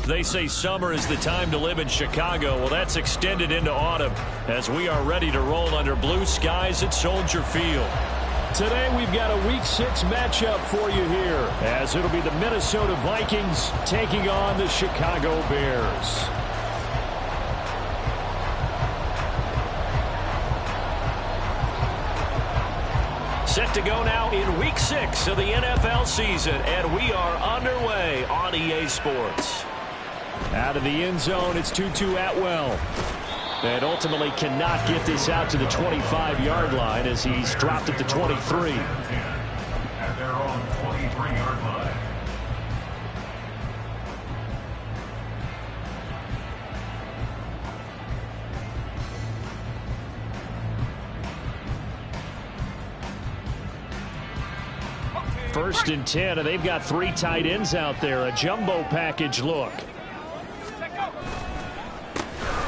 They say summer is the time to live in Chicago. Well, that's extended into autumn as we are ready to roll under blue skies at Soldier Field. Today we've got a Week 6 matchup for you here, as it'll be the Minnesota Vikings taking on the Chicago Bears. Set to go now in Week 6 of the NFL season, and we are underway on EA Sports. Out of the end zone, it's Tutu Atwell. And ultimately cannot get this out to the 25-yard line as he's dropped at the 23. At their own 23-yard line. First and 10, and they've got 3 tight ends out there. A jumbo package look.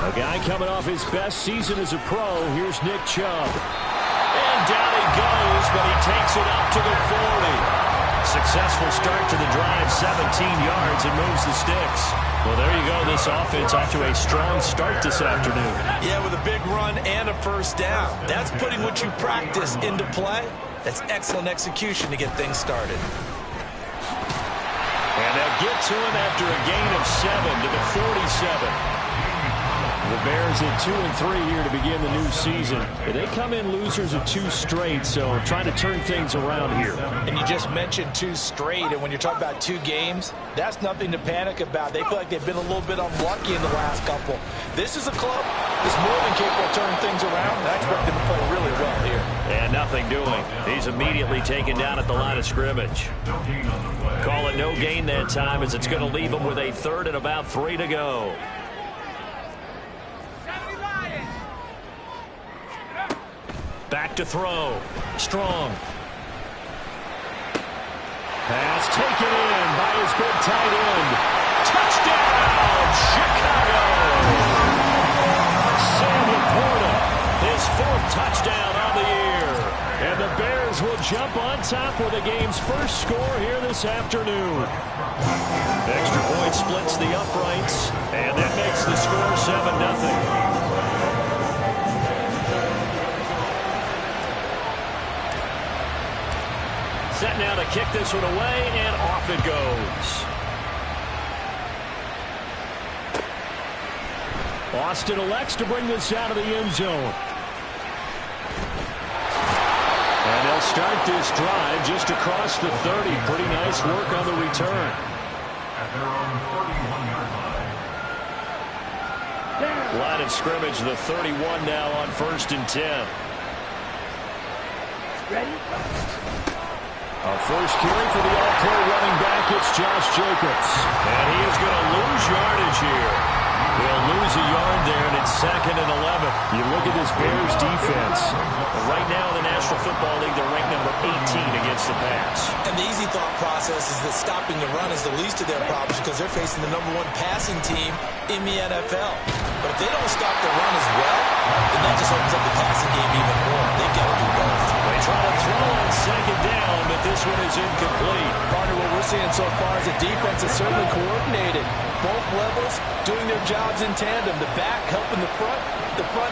A guy coming off his best season as a pro. Here's Nick Chubb. And down he goes, but he takes it up to the 40. Successful start to the drive, 17 yards, and moves the sticks. Well, there you go. This offense off to a strong start this afternoon. Yeah, with a big run and a first down. That's putting what you practice into play. That's excellent execution to get things started. And they'll get to him after a gain of 7 to the 47. The Bears at 2-3 here to begin the new season. They come in losers of 2 straight, so trying to turn things around here. And you just mentioned 2 straight, and when you're talking about 2 games, that's nothing to panic about. They feel like they've been a little bit unlucky in the last couple. This is a club that's more than capable of turning things around, and I expect them to play really well here. And nothing doing. He's immediately taken down at the line of scrimmage. Call it no gain that time, as it's going to leave him with a 3rd and about 3 to go. Back to throw. Strong. Pass taken in by his big tight end. Touchdown, Chicago! Sam Laporta, his 4th touchdown on the year. And the Bears will jump on top with the game's first score here this afternoon. Extra point splits the uprights, and that makes the score 7-0. Set now to kick this one away, and off it goes. Austin elects to bring this out of the end zone. And they'll start this drive just across the 30. Pretty nice work on the return. At their own 31-yard line. Line of scrimmage, the 31 now on 1st and 10. Ready? A first carry for the all-pro running back. It's Josh Jacobs. And he is going to lose yardage here. He'll lose a yard there, and it's 2nd and 11. You look at this Bears defense. Right now in the National Football League, they're ranked number 18 against the pass. And the easy thought process is that stopping the run is the least of their problems because they're facing the #1 passing team in the NFL. But if they don't stop the run as well, then that just opens up the passing game even more. They've got to do both. They try to throw on 2nd down, but this one is incomplete. Partner, what we're seeing so far is a defense is certainly coordinated. Both levels doing their jobs in tandem. The back helping the front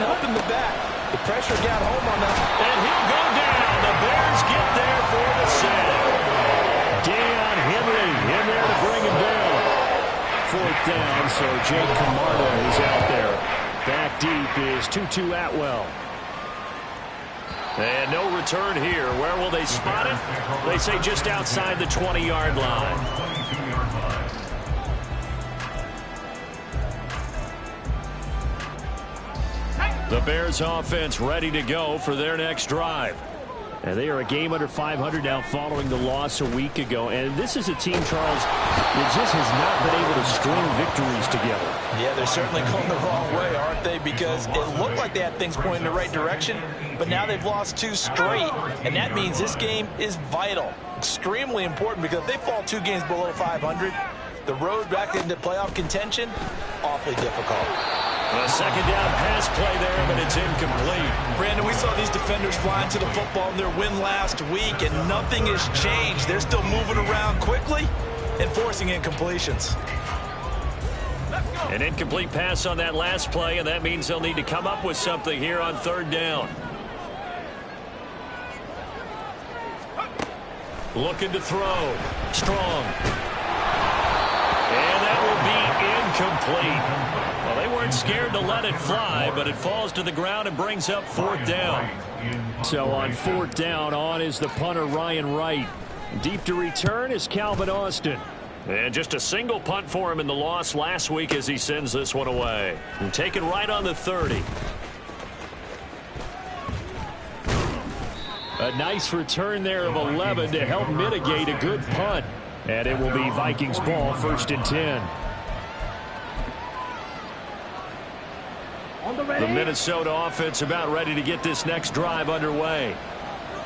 helping the back. The pressure got home on them. And he'll go down. The Bears get there for the sack. Deion Henry in there to bring him down. 4th down, so Jake Camarda is out there. Back deep is Tutu Atwell. And no return here. Where will they spot it? They say just outside the 20-yard line. The Bears offense ready to go for their next drive. And they are a game under 500 now following the loss a week ago. And this is a team, Charles, that just has not been able to string victories together. Yeah, they're certainly going the wrong way, aren't they? Because it looked like they had things pointing in the right direction, but now they've lost 2 straight. And that means this game is vital, extremely important, because if they fall 2 games below 500, the road back into playoff contention, awfully difficult. A 2nd down pass play there, but it's incomplete. Brandon, we saw these defenders flying to the football in their win last week, and nothing has changed. They're still moving around quickly and forcing incompletions. An incomplete pass on that last play, and that means they'll need to come up with something here on third down. Looking to throw. Strong. And that will be incomplete. Well, they weren't scared to let it fly, but it falls to the ground and brings up fourth down. So on fourth down, on is the punter, Ryan Wright. Deep to return is Calvin Austin. And just a single punt for him in the loss last week as he sends this one away. And taken right on the 30. A nice return there of 11 to help mitigate a good punt. And it will be Vikings ball, 1st and 10. The Minnesota offense about ready to get this next drive underway.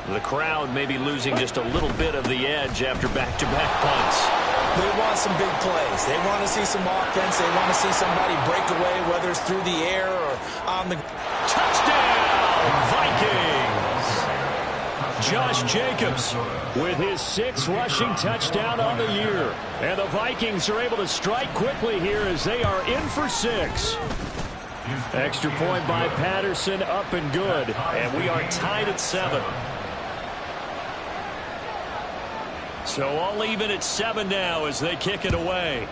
The crowd may be losing just a little bit of the edge after back-to-back punts. They want some big plays. They want to see some offense. They want to see somebody break away, whether it's through the air or on the... Touchdown, Vikings! Josh Jacobs with his 6th rushing touchdown on the year. And the Vikings are able to strike quickly here as they are in for 6. Extra point by Patterson, up and good. And we are tied at 7. So all even at 7 now as they kick it away.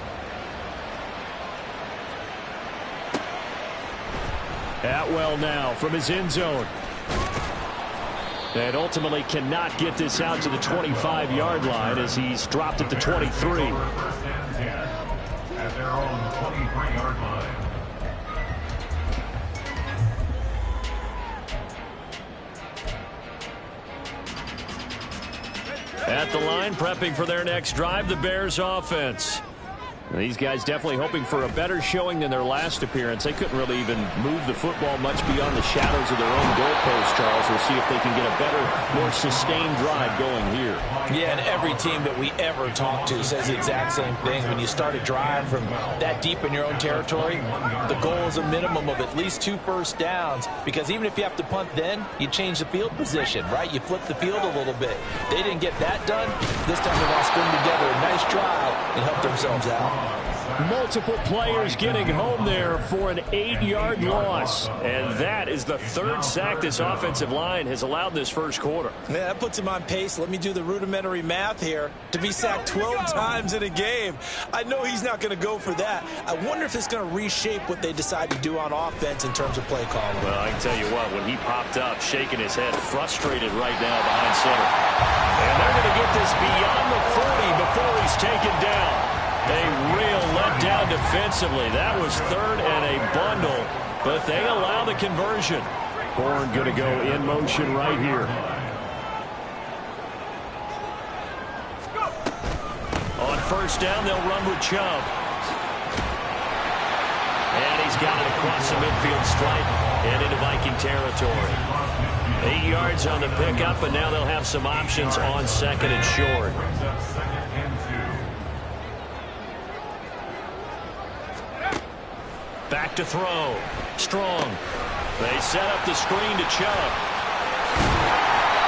Atwell now from his end zone. And ultimately cannot get this out to the 25-yard line as he's dropped at the 23. At their own 23-yard line. At the line, prepping for their next drive, the Bears offense. These guys definitely hoping for a better showing than their last appearance. They couldn't really even move the football much beyond the shadows of their own goalpost, Charles. We'll see if they can get a better, more sustained drive going here. Yeah, and every team that we ever talk to says the exact same thing. When you start a drive from that deep in your own territory, the goal is a minimum of at least 2 first downs, because even if you have to punt then, you change the field position, right? You flip the field a little bit. They didn't get that done. This time they want to string together a nice drive and help themselves out. Multiple players getting home there for an 8-yard loss. And that is the 3rd sack this offensive line has allowed this first quarter. Yeah, that puts him on pace. Let me do the rudimentary math here. To be sacked 12 times in a game. I know he's not going to go for that. I wonder if it's going to reshape what they decide to do on offense in terms of play calling. Well, I can tell you what, when he popped up, shaking his head, frustrated right now behind center. And they're going to get this beyond the 40 before he's taken down. A real letdown defensively. That was 3rd and a bundle, but they allow the conversion. Bourne going to go in motion right here. On first down, they'll run with Chubb. And he's got it across the midfield stripe and into Viking territory. 8 yards on the pickup, and now they'll have some options on 2nd and short. Back to throw. Strong. They set up the screen to Chubb.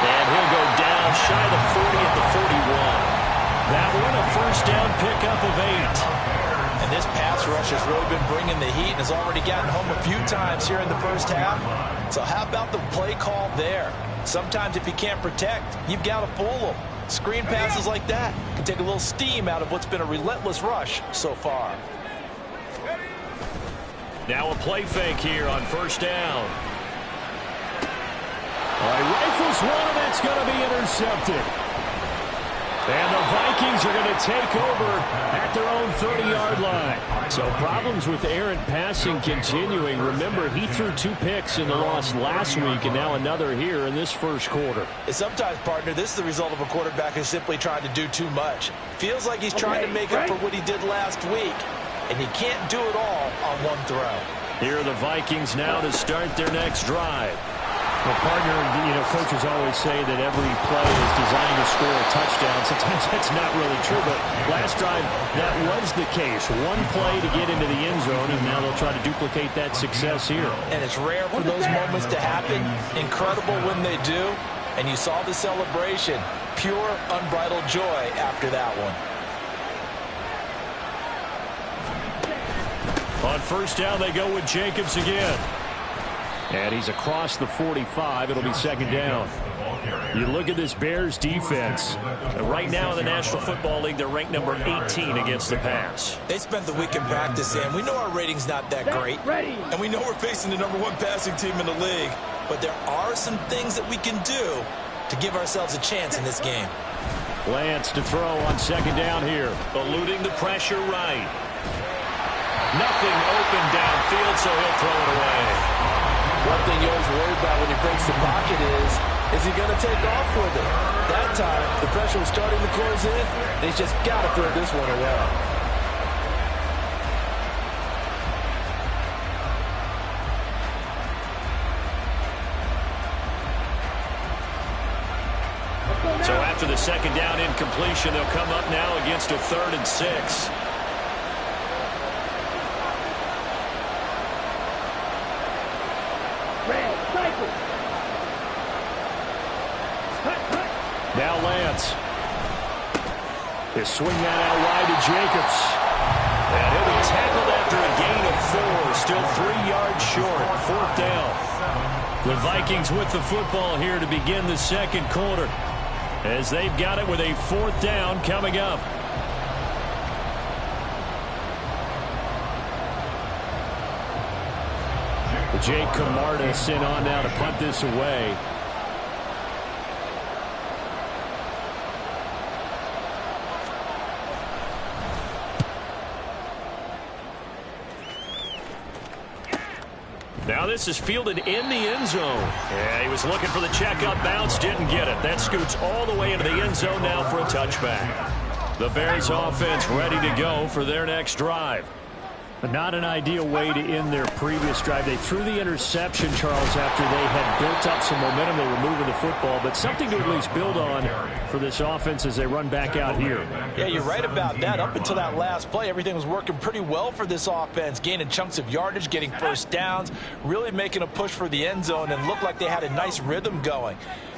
And he'll go down shy of the 40 at the 41. That one a first down pickup of 8. And this pass rush has really been bringing the heat and has already gotten home a few times here in the first half. So how about the play call there? Sometimes if you can't protect, you've got to fool them. Screen passes like that can take a little steam out of what's been a relentless rush so far. Now a play fake here on first down. He rifles one, and that's going to be intercepted. And the Vikings are going to take over at their own 30-yard line. So problems with errant passing continuing. Remember, he threw 2 picks in the loss last week, and now another here in this first quarter. And sometimes, partner, this is the result of a quarterback who's simply trying to do too much. Feels like he's trying to make up for what he did last week. And he can't do it all on one throw. Here are the Vikings now to start their next drive. Well, partner, coaches always say that every play is designed to score a touchdown. Sometimes that's not really true, but last drive, that was the case. One play to get into the end zone, and now they'll try to duplicate that success here. And it's rare for those moments to happen. Incredible when they do. And you saw the celebration. Pure, unbridled joy after that one. On first down, they go with Jacobs again. And he's across the 45. It'll be second down. You look at this Bears defense. Right now in the National Football League, they're ranked number 18 against the pass. They spent the week in practice, and we know our rating's not that great. And we know we're facing the number 1 passing team in the league. But there are some things that we can do to give ourselves a chance in this game. Lance to throw on second down here. Eluding the pressure right. Nothing open downfield, so he'll throw it away. One thing you always worry about when he breaks the pocket is he going to take off with it? That time, the pressure was starting to close in, and he's just got to throw this one away. So after the second down incompletion, they'll come up now against a 3rd and 6. Now Lance. He'll swing that out wide to Jacobs. And he'll be tackled after a gain of 4. Still 3 yards short. 4th down. The Vikings with the football here to begin the second quarter, as they've got it with a 4th down coming up. Jake Camarda sent on now to punt this away. Now this is fielded in the end zone. Yeah, he was looking for the check-up bounce, didn't get it. That scoots all the way into the end zone now for a touchback. The Bears offense ready to go for their next drive. Not an ideal way to end their previous drive. They threw the interception, Charles, after they had built up some momentum. They were moving the football, but something to at least build on for this offense as they run back out here. Yeah, you're right about that. Up until that last play, everything was working pretty well for this offense, gaining chunks of yardage, getting first downs, really making a push for the end zone, and looked like they had a nice rhythm going.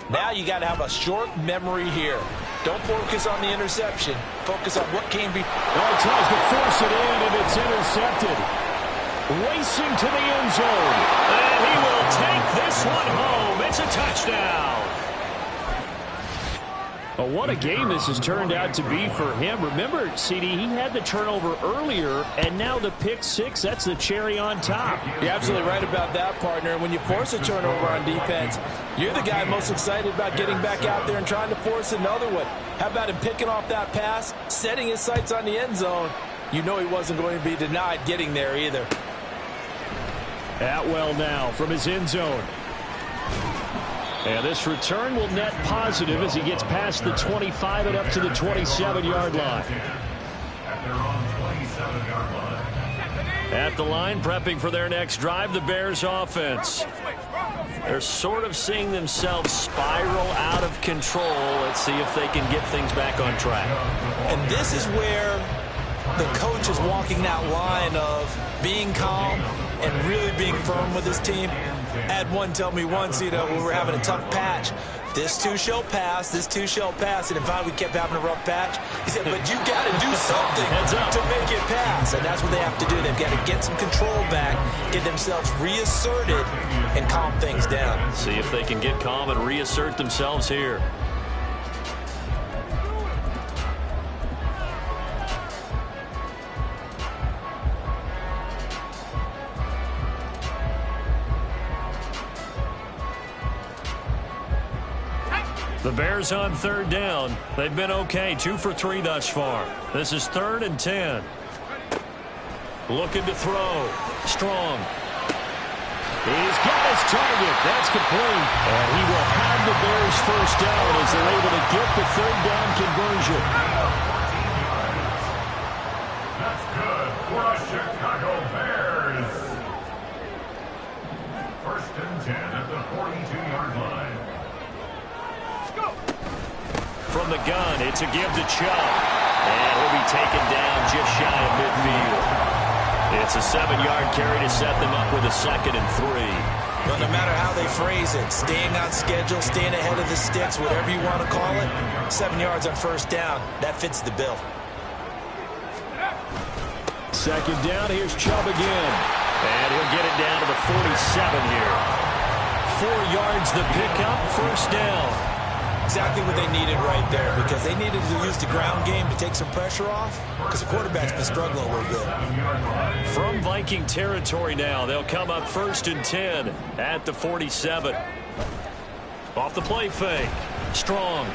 Now you got to have a short memory here. Don't focus on the interception. Focus on what came before. Oh, he tries to force it in, and it's intercepted. Racing to the end zone. And he will take this one home. It's a touchdown. Oh, what a game this has turned out to be for him. Remember, CD, he had the turnover earlier, and now the pick 6, that's the cherry on top. You're absolutely right about that, partner. When you force a turnover on defense, you're the guy most excited about getting back out there and trying to force another one. How about him picking off that pass, setting his sights on the end zone? You know he wasn't going to be denied getting there either. Atwell now from his end zone. And this return will net positive as he gets past the 25 and up to the 27-yard line. At the line, prepping for their next drive, the Bears offense. They're sort of seeing themselves spiral out of control. Let's see if they can get things back on track. And this is where the coach is walking that line of being calm and really being firm with his team. I had one tell me once, you know, when we were having a tough patch, this too shall pass, this too shall pass. And in fact, we kept having a rough patch. He said, but you got to do something to make it pass. And that's what they have to do. They've got to get some control back, get themselves reasserted, and calm things down. See if they can get calm and reassert themselves here. The Bears on 3rd down. They've been okay, 2 for 3 thus far. This is 3rd and 10. Looking to throw. Strong. He's got his target. That's complete. And he will have the Bears first down as they're able to get the 3rd down conversion. That's good for the Chicago Bears. 1st and 10 at the 42-yard line. From the gun, it's a give to Chubb. And he'll be taken down just shy of midfield. It's a 7-yard carry to set them up with a 2nd and 3. But no matter how they phrase it, staying on schedule, staying ahead of the sticks, whatever you want to call it, 7 yards on 1st down, that fits the bill. Second down, here's Chubb again. And he'll get it down to the 47 here. 4 yards the pickup, first down. Exactly what they needed right there, because they needed to use the ground game to take some pressure off, because the quarterback's been struggling a little bit. From Viking territory now, they'll come up 1st and 10 at the 47. Off the play fake. Strong.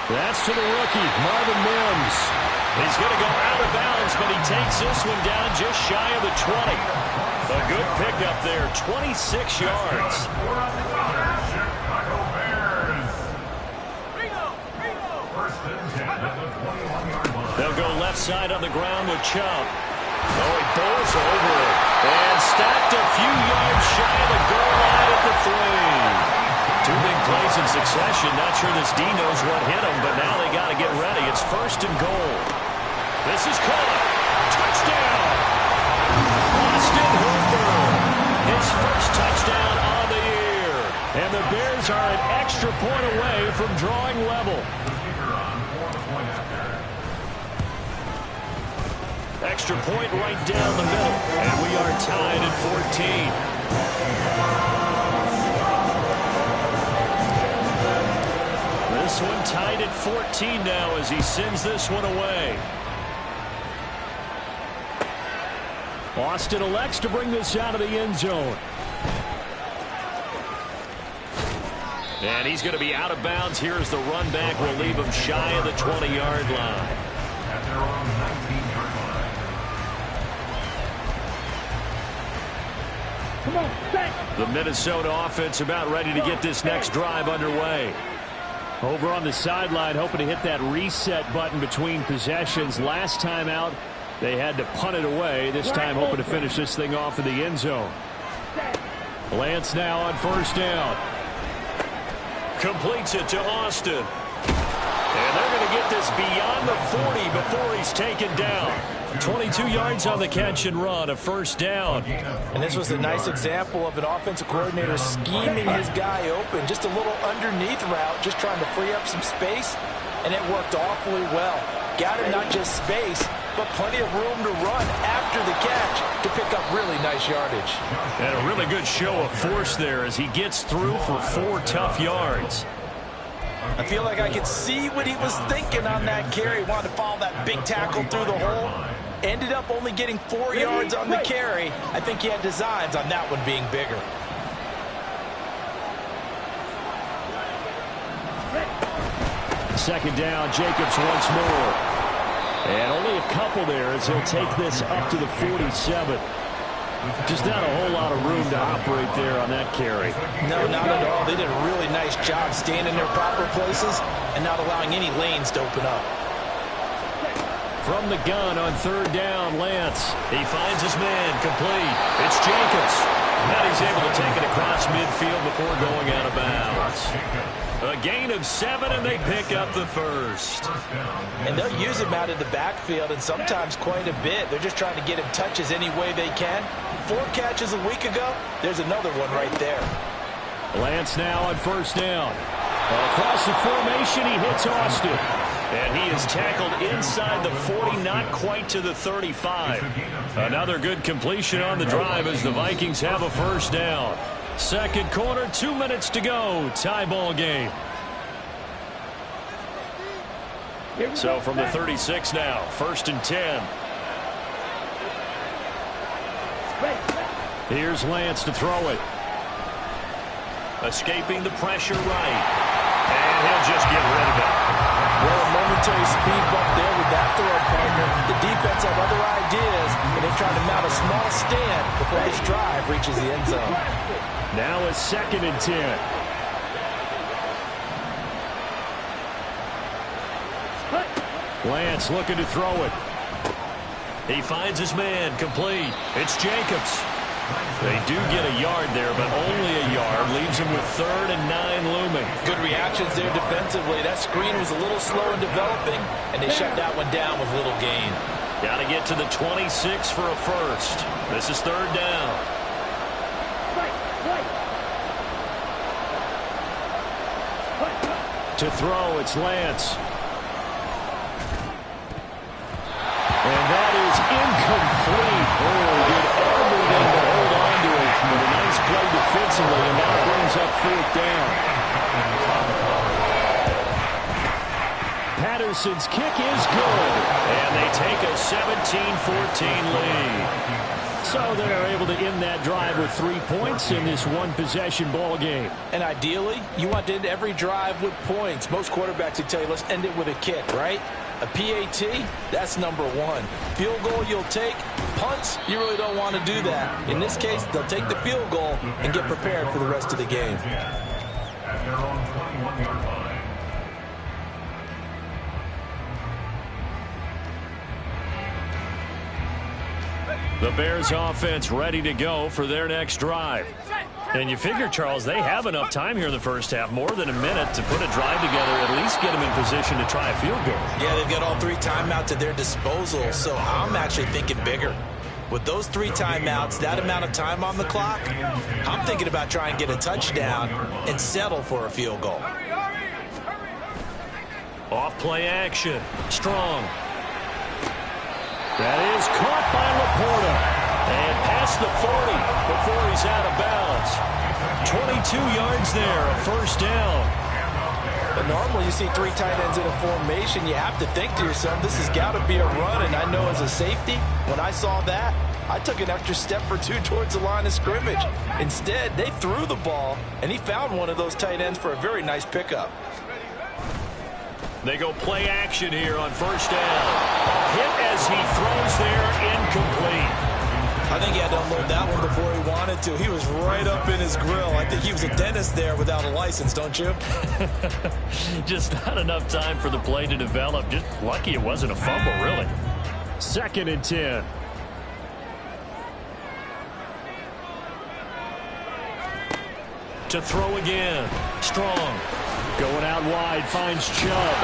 That's to the rookie, Marvin Mims. He's going to go out of bounds, but he takes this one down just shy of the 20. A good pickup there, 26 yards. They'll go left side on the ground with Chubb. Oh, he bowls over it. And stacked a few yards shy of the goal line at the 3. 2 big plays in succession. Not sure this D knows what hit him, but now they got to get ready. It's 1st and goal. This is caught. Touchdown. Austin Hooper. His first touchdown on the year. And the Bears are an extra point away from drawing level. Extra point right down the middle. And we are tied at 14. This one tied at 14 now as he sends this one away. Austin elects to bring this out of the end zone. And he's going to be out of bounds. Here's the run back. Will leave him shy of the 20-yard line. At their own 19-yard line. Come on, back. The Minnesota offense about ready to get this next drive underway. Over on the sideline, hoping to hit that reset button between possessions. Last time out, they had to punt it away. This time, hoping to finish this thing off in the end zone. Lance now on 1st down. Completes it to Austin. And they're going to get this beyond the 40 before he's taken down. 22 yards on the catch and run, a 1st down. And this was a nice example of an offensive coordinator scheming his guy open. Just a little underneath route, just trying to free up some space, and it worked awfully well. Got him not just space, but plenty of room to run after the catch to pick up really nice yardage. And a really good show of force there as he gets through for 4 tough yards. I feel like I could see what he was thinking on that carry. Wanted to follow that big tackle through the hole. Ended up only getting 4 yards on the carry. I think he had designs on that one being bigger. Second down, Jacobs once more. And only a couple there as he'll take this up to the 47. Just not a whole lot of room to operate there on that carry. No, not at all. They did a really nice job staying in their proper places and not allowing any lanes to open up. From the gun on 3rd down, Lance. He finds his man, complete. It's Jacobs. And he's able to take it across midfield before going out of bounds. A gain of 7, and they pick up the 1st. And they'll use him out of the backfield, and sometimes quite a bit. They're just trying to get him touches any way they can. 4 catches a week ago. There's another one right there. Lance now on 1st down. Across the formation, he hits Austin. And he is tackled inside the 40, not quite to the 35. Another good completion on the drive as the Vikings have a 1st down. Second quarter, 2 minutes to go. Tie ball game. So from the 36 now, 1st and 10. Here's Lance to throw it. Escaping the pressure right. And he'll just get rid of it. Well, a momentary speed bump there with that throw, partner. The defense have other ideas, and they're trying to mount a small stand before this drive reaches the end zone. Now it's 2nd and 10. Lance looking to throw it. He finds his man, complete. It's Jacobs. They do get a yard there, but only a yard. Leaves him with 3rd and 9 looming. Good reactions there defensively. That screen was a little slow in developing, and they shut that one down with little gain. Got to get to the 26 for a 1st. This is 3rd down. To throw, it's Lance. And that is incomplete. Oh, did everything to hold on to it. But a nice play defensively, and now brings up 4th down. Patterson's kick is good. And they take a 17-14 lead. So they're able to end that drive with 3 points in this one-possession ball game. And ideally, you want to end every drive with points. Most quarterbacks would tell you, let's end it with a kick, right? A PAT, that's number 1. Field goal you'll take. Punts, you really don't want to do that. In this case, they'll take the field goal and get prepared for the rest of the game. At their own 21-yard line. The Bears offense ready to go for their next drive. And you figure, Charles, they have enough time here in the first half, more than a minute, to put a drive together, at least get them in position to try a field goal. Yeah, they've got all 3 timeouts at their disposal, so I'm actually thinking bigger. With those 3 timeouts, that amount of time on the clock, I'm thinking about trying to get a touchdown and settle for a field goal. Off play action. Strong. That is caught by Laporta. And past the 40 before he's out of bounds. 22 yards there, a first down. But normally you see 3 tight ends in a formation, you have to think to yourself, this has got to be a run. And I know as a safety, when I saw that, I took an extra step or 2 towards the line of scrimmage. Instead, they threw the ball, and he found one of those tight ends for a very nice pickup. They go play action here on first down. Hit as he throws there, incomplete. I think he had to unload that one before he wanted to. He was right up in his grill. I think he was a dentist there without a license, don't you? Just not enough time for the play to develop. Just lucky it wasn't a fumble, really. 2nd and 10. To throw again. Strong. Going out wide, finds Chubb.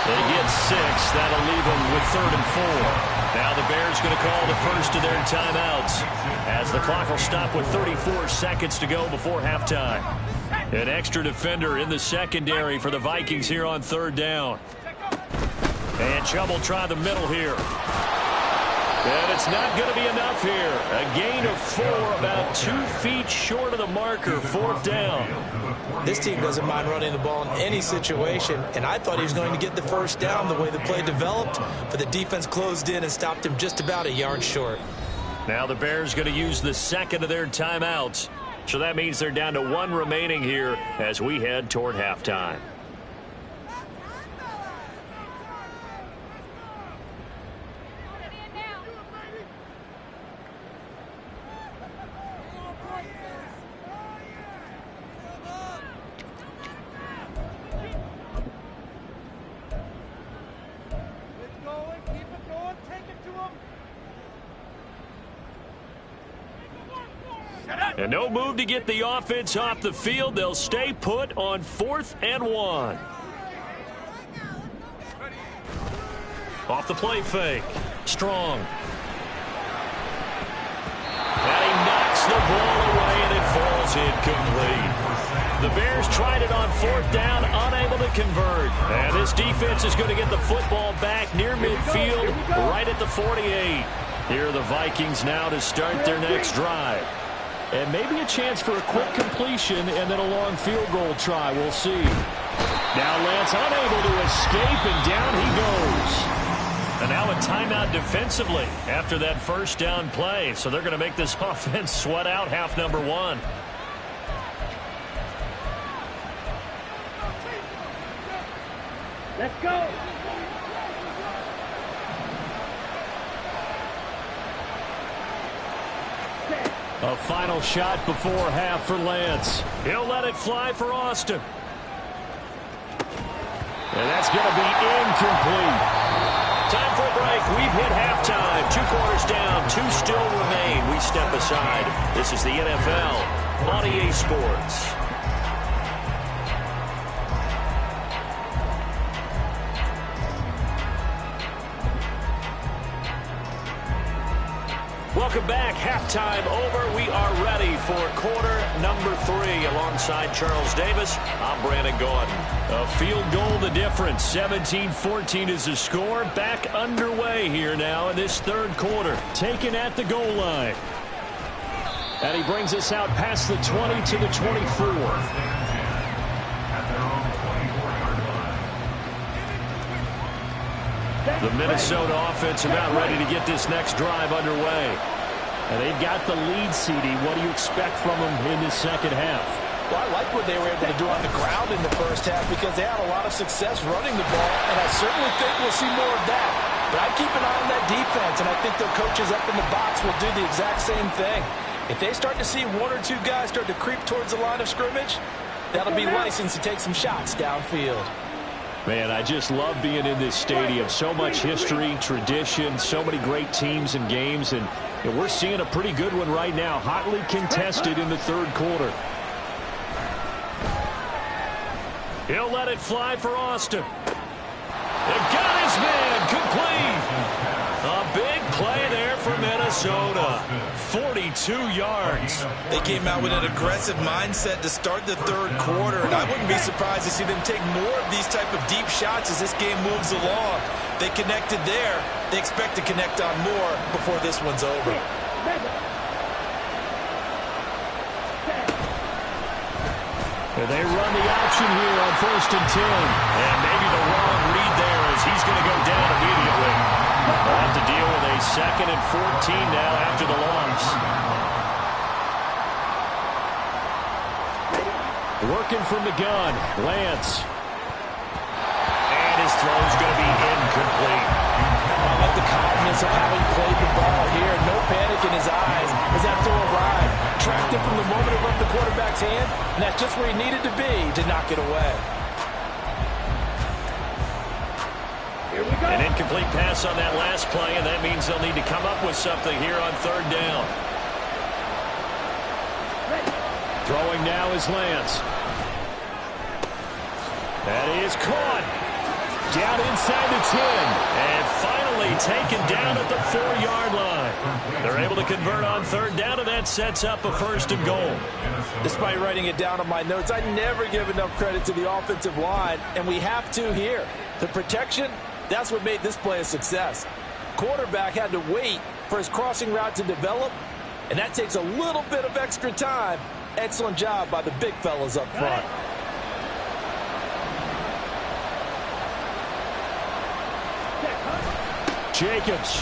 They get 6. That'll leave them with 3rd and 4. Now the Bears going to call the first of their timeouts, as the clock will stop with 34 seconds to go before halftime. An extra defender in the secondary for the Vikings here on 3rd down. And Chubb will try the middle here. And it's not going to be enough here. A gain of 4, about 2 feet short of the marker, 4th down. This team doesn't mind running the ball in any situation, and I thought he was going to get the first down the way the play developed, but the defense closed in and stopped him just about a yard short. Now the Bears going to use the 2nd of their timeouts. So that means they're down to 1 remaining here as we head toward halftime. And no move to get the offense off the field. They'll stay put on 4th and 1. Off the play fake. Strong. And he knocks the ball away, and it falls incomplete. The Bears tried it on 4th down, unable to convert. And this defense is going to get the football back near midfield, right at the 48. Here are the Vikings now to start their next drive. And maybe a chance for a quick completion and then a long field goal try. We'll see. Now Lance unable to escape, and down he goes. And now a timeout defensively after that first down play. So they're going to make this offense sweat out half number 1. Let's go. A final shot before half for Lance. He'll let it fly for Austin. And that's going to be incomplete. Time for a break. We've hit halftime. 2 quarters down. 2 still remain. We step aside. This is the NFL on EA Sports. Welcome back. Halftime over. We are ready for quarter number 3. Alongside Charles Davis, I'm Brandon Gordon. A field goal the difference. 17-14 is the score. Back underway here now in this third quarter. Taken at the goal line. And he brings us out past the 20 to the 24. The Minnesota offense about ready to get this next drive underway. And they've got the lead, CD. What do you expect from them in the second half? Well, I like what they were able to do on the ground in the first half because they had a lot of success running the ball, and I certainly think we'll see more of that. But I keep an eye on that defense, and I think their coaches up in the box will do the exact same thing. If they start to see one or two guys start to creep towards the line of scrimmage, that'll be license to take some shots downfield. Man, I just love being in this stadium. So much history, tradition, so many great teams and games, and we're seeing a pretty good one right now. Hotly contested in the third quarter. He'll let it fly for Austin. They got his man complete. A big play there for Minnesota. 42 yards. They came out with an aggressive mindset to start the third quarter, and I wouldn't be surprised to see them take more of these type of deep shots as this game moves along. They connected there. They expect to connect on more before this one's over. And they run the option here on 1st and 10. And maybe the wrong read there as he's going to go down immediately. They'll have to deal with a 2nd and 14 now after the loss. Working from the gun, Lance. And his throw's going to be incomplete. I like the confidence of having played the ball here. No panic in his eyes as that throw arrived. Tracked it from the moment it left the quarterback's hand, and that's just where he needed to be to knock it away. An incomplete pass on that last play, and that means they'll need to come up with something here on 3rd down. Throwing now is Lance. That is caught. Down inside the 10. And finally taken down at the 4-yard line. They're able to convert on 3rd down, and that sets up a 1st and goal. Despite writing it down on my notes, I never give enough credit to the offensive line, and we have to here. The protection, that's what made this play a success. Quarterback had to wait for his crossing route to develop, and that takes a little bit of extra time. Excellent job by the big fellas up front. Jacobs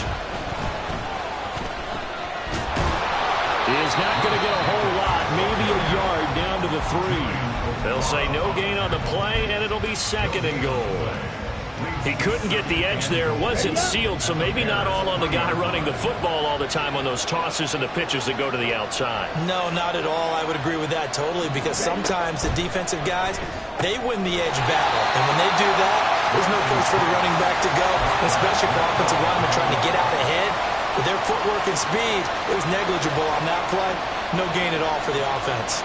is not going to get a whole lot, maybe a yard down to the 3. They'll say no gain on the play, and it'll be 2nd and goal. He couldn't get the edge there. It wasn't sealed, so maybe not all on the guy running the football all the time on those tosses and the pitches that go to the outside. No, not at all. I would agree with that totally, because sometimes the defensive guys, they win the edge battle. And when they do that, there's no place for the running back to go, especially for offensive linemen trying to get out ahead. With their footwork and speed, it was negligible on that play. No gain at all for the offense.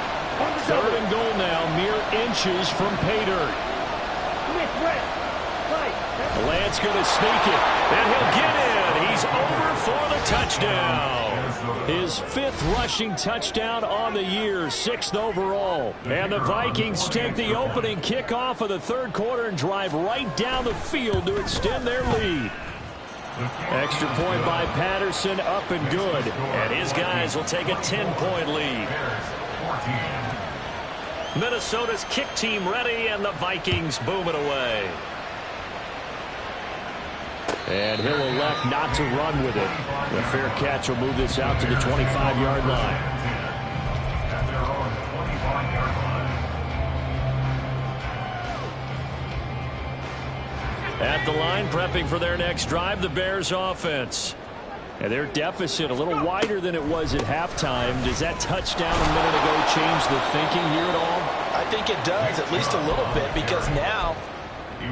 3rd and goal now, mere inches from pay dirt. Lance going to sneak it, and he'll get in. He's over for the touchdown. His 5th rushing touchdown on the year, 6th overall. And the Vikings take the opening kickoff of the 3rd quarter and drive right down the field to extend their lead. Extra point by Patterson, up and good. And his guys will take a 10-point lead. Minnesota's kick team ready, and the Vikings boom it away. And he'll elect not to run with it. The fair catch will move this out to the 25-yard line. At the line, prepping for their next drive, the Bears offense. And their deficit a little wider than it was at halftime. Does that touchdown a minute ago change the thinking here at all? I think it does, at least a little bit, because now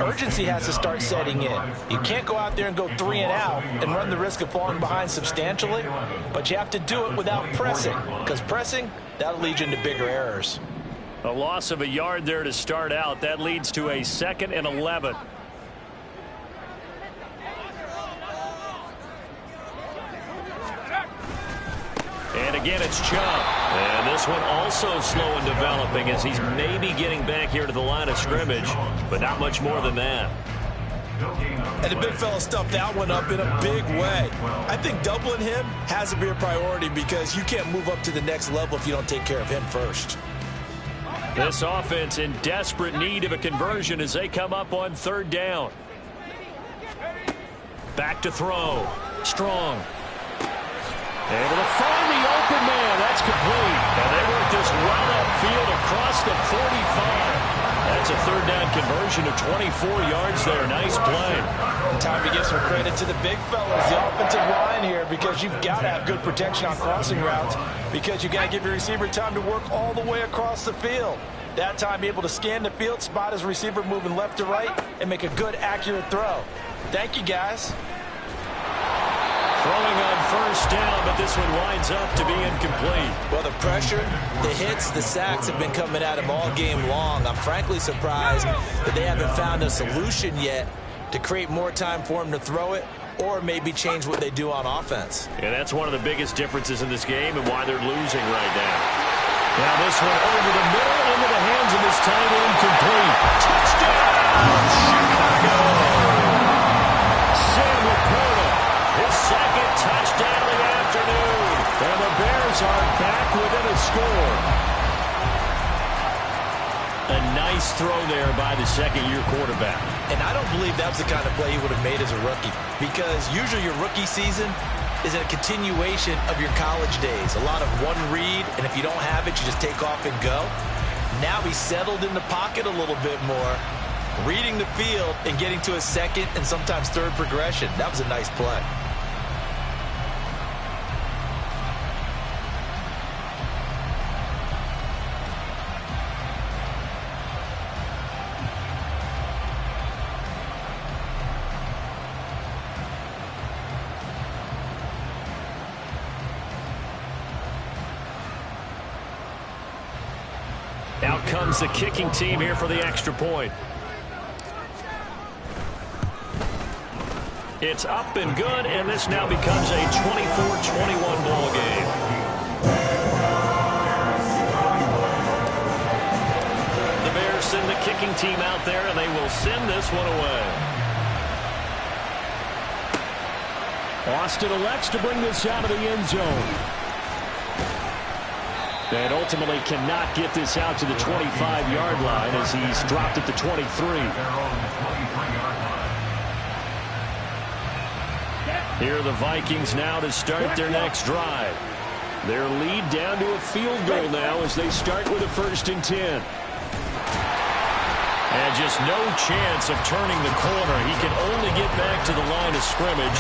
urgency has to start setting in. You can't go out there and go 3 and out and run the risk of falling behind substantially, but you have to do it without pressing, because pressing, that'll lead you into bigger errors. A loss of a yard there to start out. That leads to a 2nd and 11. And again, it's Chubb. And this one also slow in developing as he's maybe getting back here to the line of scrimmage, but not much more than that. And the big fella stuffed that one up in a big way. I think doubling him has to be a priority because you can't move up to the next level if you don't take care of him first. This offense in desperate need of a conversion as they come up on third down. Back to throw. Strong. Able to find the open man. That's complete. And they work this well upfield across the 45. That's a third down conversion of 24 yards there. Nice play. Time to give some credit to the big fellas, the offensive line here, because you've got to have good protection on crossing routes because you've got to give your receiver time to work all the way across the field. That time, be able to scan the field, spot his receiver moving left to right, and make a good, accurate throw. Thank you, guys. Throwing on first down, but this one winds up to be incomplete. Well, the pressure, the hits, the sacks have been coming at him all game long. I'm frankly surprised that they haven't found a solution yet to create more time for him to throw it or maybe change what they do on offense. Yeah, that's one of the biggest differences in this game and why they're losing right now. Now this one over the middle, into the hands of this tight end, complete. Touchdown, Chicago! Sam Laporta, his second touchdown of the afternoon. And the Bears are back within a score. A nice throw there by the second-year quarterback. And I don't believe that was the kind of play he would have made as a rookie, because usually your rookie season is a continuation of your college days. A lot of one read, and if you don't have it, you just take off and go. Now he's settled in the pocket a little bit more, reading the field and getting to a second and sometimes third progression. That was a nice play. Out comes the kicking team here for the extra point. It's up and good, and this now becomes a 24-21 ball game. The Bears send the kicking team out there, and they will send this one away. Austin elects to bring this out of the end zone. And ultimately cannot get this out to the 25-yard line as he's dropped at the 23. Here are the Vikings now to start their next drive. Their lead down to a field goal now as they start with a 1st and 10. And just no chance of turning the corner. He can only get back to the line of scrimmage.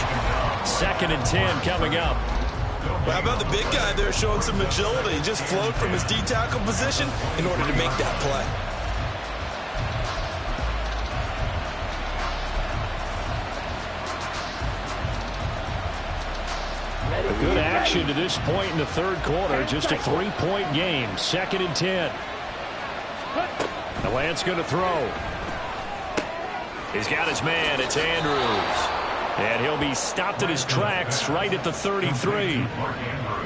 2nd and 10 coming up. Well, how about the big guy there showing some agility? He just flowed from his D-tackle position in order to make that play. Good action to this point in the third quarter. Just a 3-point game. 2nd and 10. The Lance going to throw. He's got his man. It's Andrews. And he'll be stopped in his tracks right at the 33.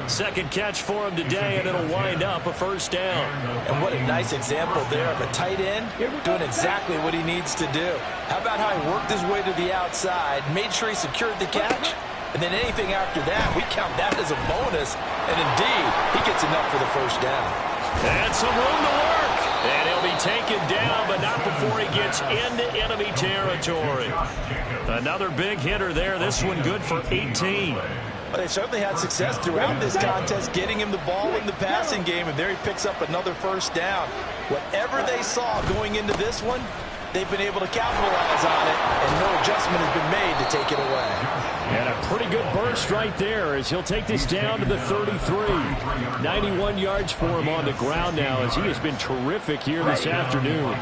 Second catch for him today, and it'll wind up a 1st down. And what a nice example there of a tight end doing exactly what he needs to do. How about how he worked his way to the outside, made sure he secured the catch, and then anything after that, we count that as a bonus. And indeed, he gets enough for the 1st down. And some room to work. And he'll be taken down, but not before he gets into enemy territory. Another big hitter there. This one good for 18. Well, they certainly had success throughout this contest, getting him the ball in the passing game, and there he picks up another 1st down. Whatever they saw going into this one, they've been able to capitalize on it, and no adjustment has been made to take it away. And a pretty good burst right there as he'll take this down to the 33. 91 yards for him on the ground now as he has been terrific here this afternoon.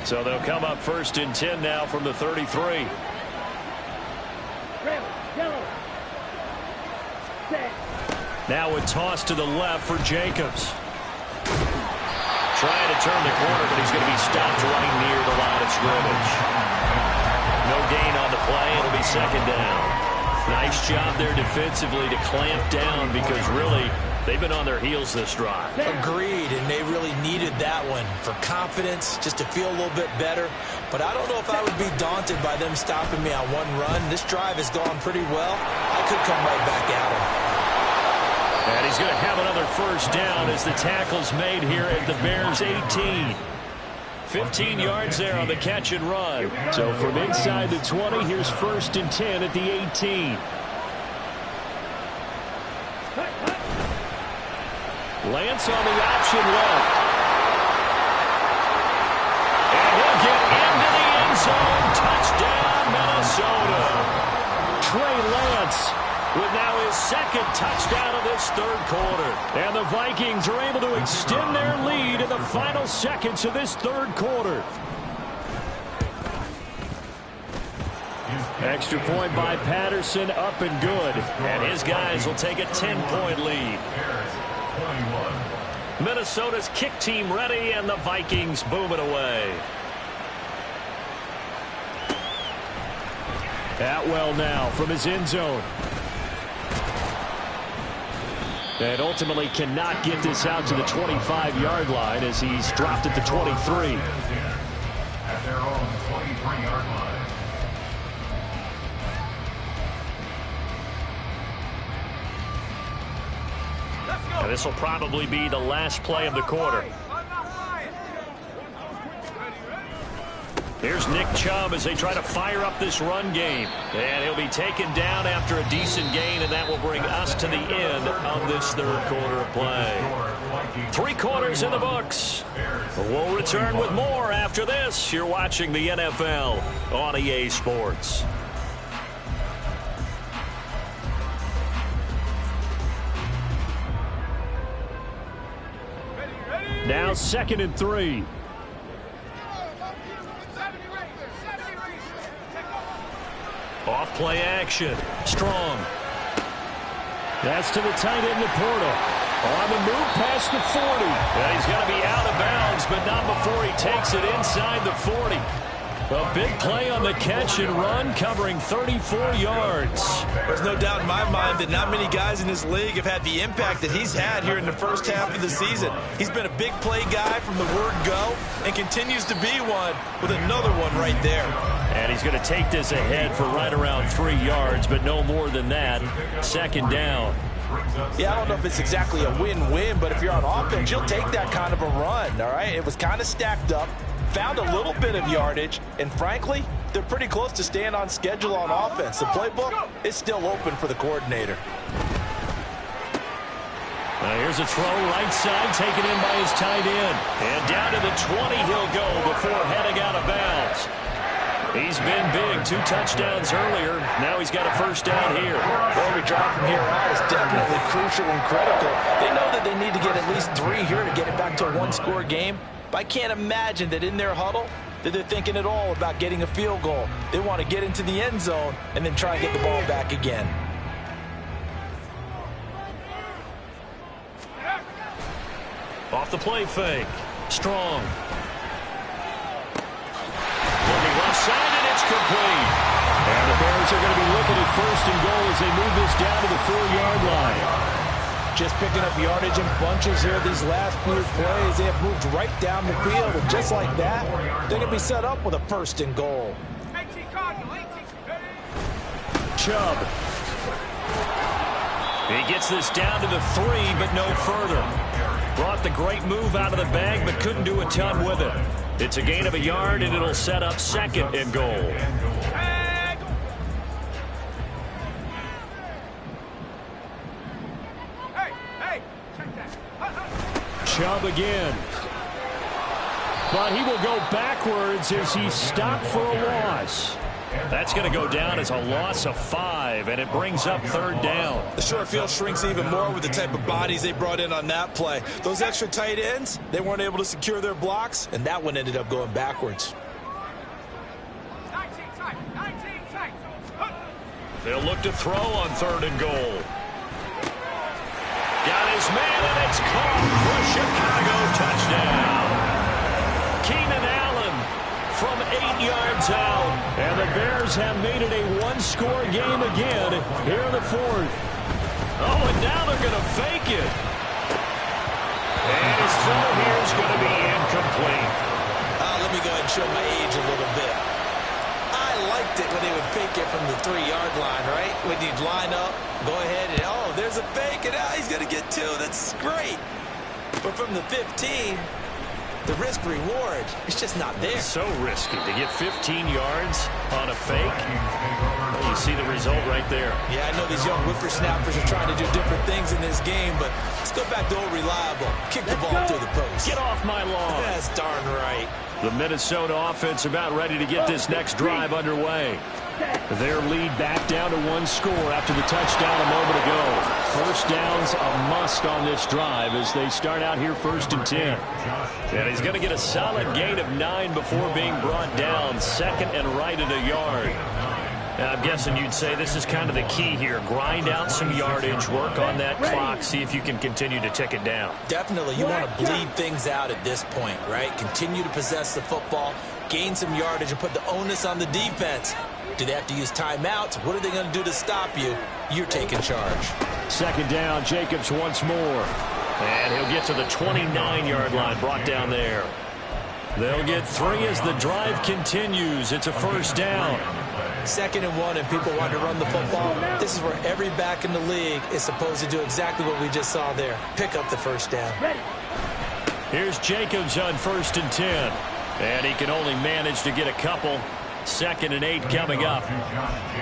So they'll come up 1st and 10 now from the 33. Now a toss to the left for Jacobs. Trying to turn the corner, but he's going to be stopped right near the line of scrimmage. No gain on the play. It'll be 2nd down. Nice job there defensively to clamp down because really They've been on their heels this drive. Agreed, and they really needed that one for confidence, just to feel a little bit better. But I don't know if I would be daunted by them stopping me on one run. This drive has gone pretty well. I could come right back at him. And he's going to have another first down as the tackle's made here at the Bears' 18. 15 yards there on the catch and run. So from inside the 20, here's 1st and 10 at the 18. Lance on the option left. And he'll get into the end zone. Touchdown, Minnesota. Trey Lance with now his 2nd touchdown of this 3rd quarter. And the Vikings are able to extend their lead in the final seconds of this 3rd quarter. Extra point by Patterson, up and good. And his guys will take a 10-point lead. Minnesota's kick team ready, and the Vikings boom it away. Atwell now from his end zone. And ultimately cannot get this out to the 25-yard line as he's dropped at the 23. At their own 23-yard line. And this will probably be the last play of the quarter. Here's Nick Chubb as they try to fire up this run game. And he'll be taken down after a decent gain, and that will bring us to the end of this 3rd quarter of play. 3 quarters in the books. We'll return with more after this. You're watching the NFL on EA Sports. Now 2nd and 3. Off play action. Strong. That's to the tight end, Laporta. On the move past the 40. And he's going to be out of bounds, but not before he takes it inside the 40. A big play on the catch and run, covering 34 yards. There's no doubt in my mind that not many guys in this league have had the impact that he's had here in the first half of the season. He's been a big play guy from the word go and continues to be one with another one right there. And he's going to take this ahead for right around 3 yards, but no more than that. 2nd down. Yeah, I don't know if it's exactly a win-win, but if you're on offense, you'll take that kind of a run, all right? It was kind of stacked up. Found a little bit of yardage, and frankly, they're pretty close to staying on schedule on offense. The playbook is still open for the coordinator. Here's a throw right side, taken in by his tight end. And down to the 20 he'll go before heading out of bounds. He's been big, 2 touchdowns earlier. Now he's got a first down here. Every drive from here out is definitely crucial and critical. They know that they need to get at least 3 here to get it back to a 1-score game. But I can't imagine that in their huddle that they're thinking at all about getting a field goal. They want to get into the end zone and then try and get the ball back again. Off the play fake. Strong. Looking left side, and it's complete. And the Bears are going to be looking at 1st and goal as they move this down to the 4-yard line. Just picking up yardage in bunches here these last few plays. They have moved right down the field, and just like that, they're going to be set up with a 1st and goal. Chubb. He gets this down to the 3, but no further. Brought the great move out of the bag, but couldn't do a ton with it. It's a gain of a yard, and it'll set up 2nd and goal. Chubb again. But he will go backwards as he stopped for a loss. That's going to go down as a loss of 5, and it brings up 3rd down. The short field shrinks even more with the type of bodies they brought in on that play. Those extra tight ends, they weren't able to secure their blocks, and that one ended up going backwards. They'll look to throw on 3rd and goal. Got his man, and it's caught for a Chicago touchdown. Keenan Allen from 8 yards out. And the Bears have made it a 1-score game again here in the 4th. Oh, and now they're going to fake it. show my age a little bit. I liked it when they would fake it from the 3-yard line, right? When you'd line up, go ahead, and oh, there's a fake, and now he's going to get 2. That's great. But from the 15, the risk-reward, it's just not there. So risky to get 15 yards on a fake. You see the result right there. Yeah, I know these young whippersnappers are trying to do different things in this game, but let's go back to old reliable. Kick the ball through the post. Get off my lawn. That's darn right. The Minnesota offense about ready to get this next drive underway. Their lead back down to 1 score after the touchdown a moment ago. First down's a must on this drive as they start out here 1st and 10. And he's going to get a solid gain of 9 before being brought down. 2nd and right at a yard. Now, I'm guessing you'd say this is kind of the key here. Grind out some yardage, work on that clock, see if you can continue to tick it down. Definitely. You want to bleed things out at this point, right? Continue to possess the football, gain some yardage, and put the onus on the defense. Do they have to use timeouts? What are they going to do to stop you? You're taking charge. 2nd down, Jacobs once more. And he'll get to the 29-yard line, brought down there. They'll get 3 as the drive continues. It's a 1st down. 2nd and 1, and people want to run the football. This is where every back in the league is supposed to do exactly what we just saw there. Pick up the 1st down. Here's Jacobs on 1st and 10. And he can only manage to get a couple. 2nd and 8 coming up.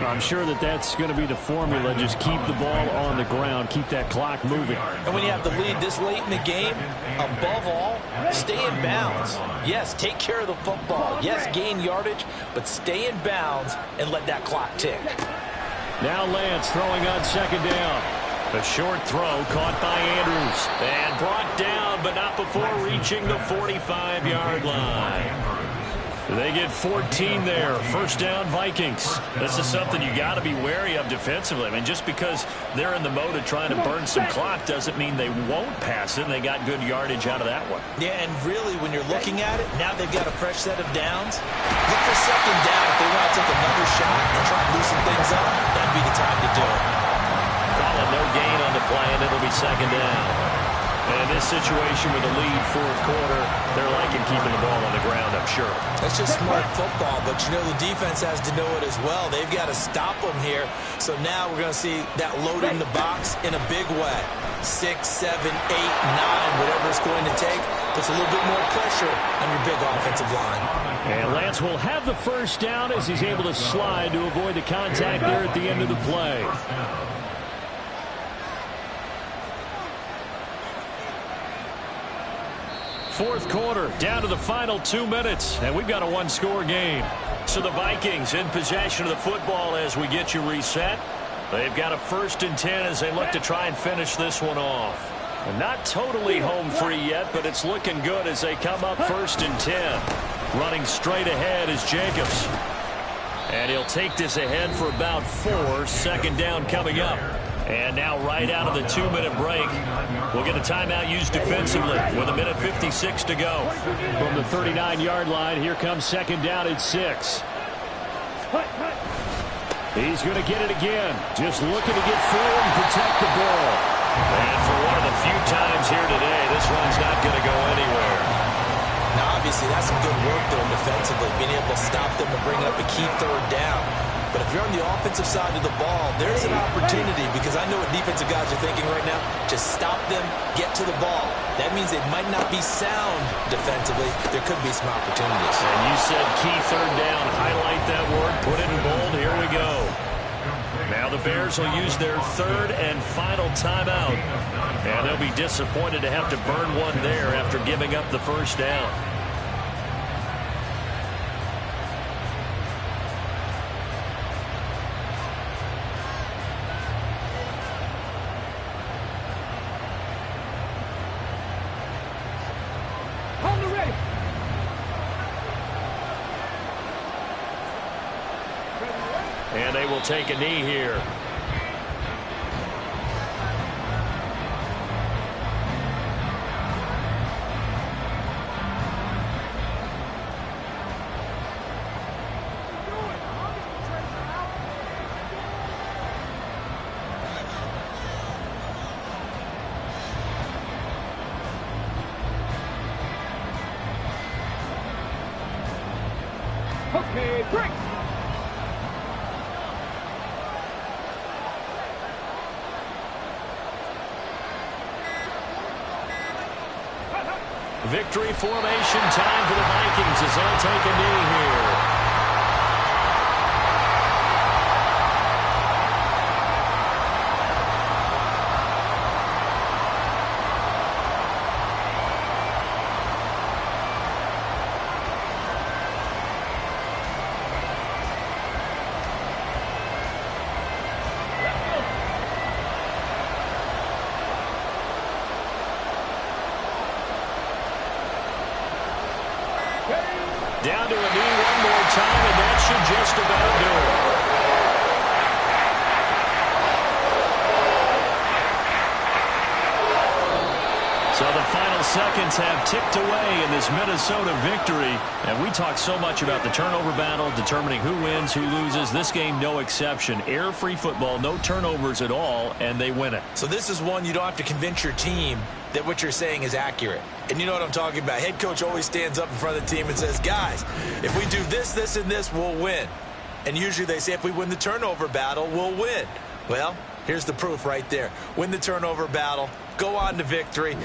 I'm sure that's going to be the formula. Just keep the ball on the ground. Keep that clock moving. And when you have the lead this late in the game, above all, stay in bounds. Yes, take care of the football. Yes, gain yardage, but stay in bounds and let that clock tick. Now Lance throwing on 2nd down. A short throw caught by Andrews. And brought down, but not before reaching the 45-yard line. They get 14 there. 1st down, Vikings. This is something you got to be wary of defensively. I mean, just because they're in the mode of trying to burn some clock doesn't mean they won't pass it. They got good yardage out of that one. Yeah, and really, when you're looking at it, now they've got a fresh set of downs. Look for 2nd down. If they want to take another shot and try to loosen things up, that'd be the time to do it. Calling no gain on the play, and it'll be 2nd down. And in this situation with the lead 4th quarter, they're liking keeping the ball on the ground, I'm sure. That's just smart football, but you know the defense has to know it as well. They've got to stop them here. So now we're going to see that load in the box in a big way. 6, 7, 8, 9, whatever it's going to take, puts a little bit more pressure on your big offensive line. And Lance will have the 1st down as he's able to slide to avoid the contact there at the end of the play. 4th quarter, down to the final 2 minutes, and we've got a 1-score game. So the Vikings in possession of the football as we get you reset. They've got a 1st and 10 as they look to try and finish this one off. And not totally home free yet, but it's looking good as they come up 1st and 10. Running straight ahead is Jacobs. And he'll take this ahead for about 4. 2nd down coming up. And now right out of the 2-minute break, we'll get a timeout used defensively with 1:56 to go. From the 39-yard line, here comes 2nd down at 6. He's going to get it again. Just looking to get forward and protect the ball. And for one of the few times here today, this one's not going to go anywhere. Now, obviously, that's some good work there defensively, being able to stop them and bring up a key 3rd down. But if you're on the offensive side of the ball, there's an opportunity because I know what defensive guys are thinking right now. Just stop them, get to the ball. That means they might not be sound defensively. There could be some opportunities. And you said key 3rd down. Highlight that word. Put it in bold. Here we go. Now the Bears will use their 3rd and final timeout. And they'll be disappointed to have to burn one there after giving up the 1st down. And they will take a knee here. Victory formation time for the Vikings as they'll take a knee here. Down to a knee one more time, and that should just about do it. So the final seconds have ticked away in this Minnesota victory. And we talk so much about the turnover battle, determining who wins, who loses. This game, no exception. Air-free football, no turnovers at all, and they win it. So this is one you don't have to convince your team that what you're saying is accurate. And you know what I'm talking about. Head coach always stands up in front of the team and says, guys, if we do this, this, and this, we'll win. And usually they say if we win the turnover battle, we'll win. Well, here's the proof right there. Win the turnover battle. Go on to victory.